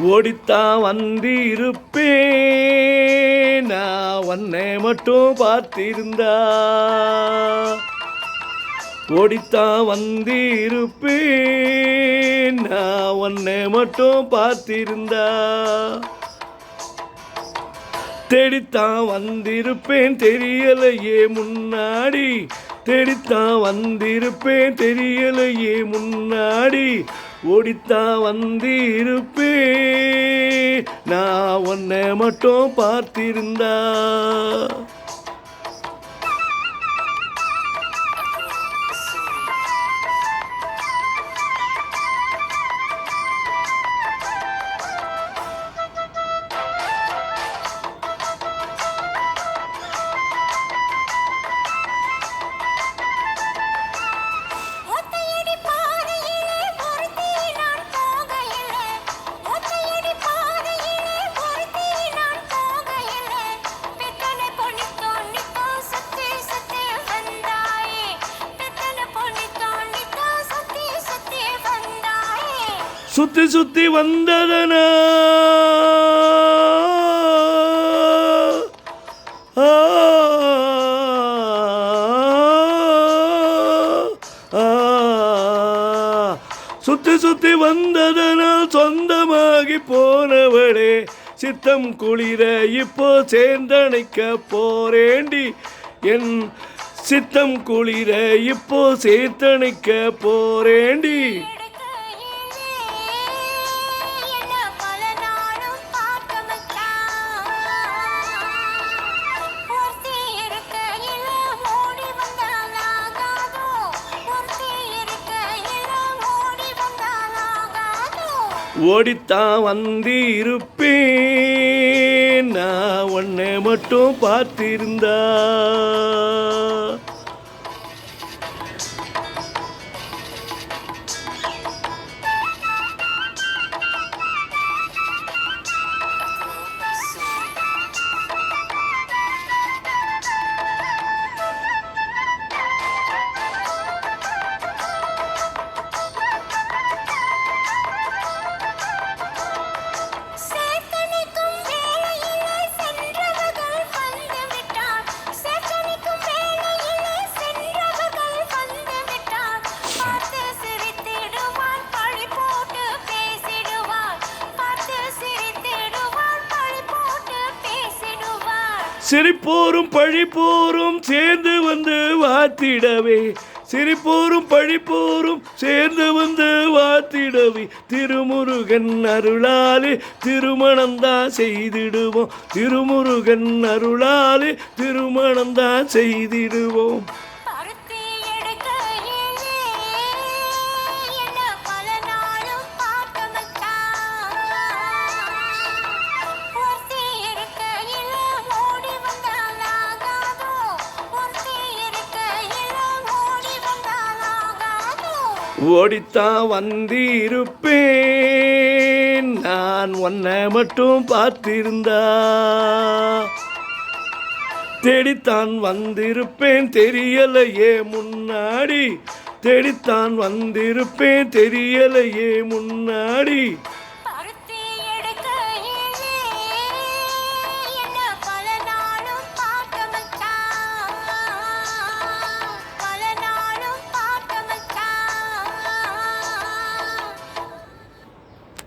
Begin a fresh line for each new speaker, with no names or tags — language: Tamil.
ஓடித்தான் வந்திருப்பேன் நான் உன்னை மட்டும் பார்த்திருந்தா. ஓடித்தான் வந்திருப்பேன் நான் உன்னை மட்டும் பார்த்திருந்தா. தேடித்தான் வந்திருப்பேன் தெரியலையே முன்னாடி. தேடித்தான் வந்திருப்பேன் தெரியலையே முன்னாடி. ஓடித்தான் வந்திருப்பேன் நான் உன்னை மட்டும் பார்த்திருந்தா. சுத்தி சுத்தி வந்ததனா சுத்தி சுத்தி வந்ததனால் சொந்தமாகி போனவளே. சித்தம் குளிர இப்போ சேர்ந்தணைக்க போரேண்டி. என் சித்தம் குளிர இப்போ சேர்த்தணைக்க போரேண்டி. ஓடித்தான் வந்திருப்பேன் நான் உன்னை மட்டும் பார்த்திருந்தா. சிரிப்போரும் பழிப்போரும் சேர்ந்து வந்து வாத்திடவே. சிரிப்போரும் பழிப்போரும் சேர்ந்து வந்து வாத்திடவே. திருமுருகன் அருளாலே திருமணந்தான் செய்திடுவோம். திருமுருகன் அருளாலே திருமணந்தான் செய்திடுவோம். ஓடித்தான் வந்திருப்பேன் நான் உன்னை மட்டும் பார்த்திருந்தா. தேடித்தான் வந்திருப்பேன் தெரியலையே முன்னாடி. தேடித்தான் வந்திருப்பேன் தெரியலையே முன்னாடி.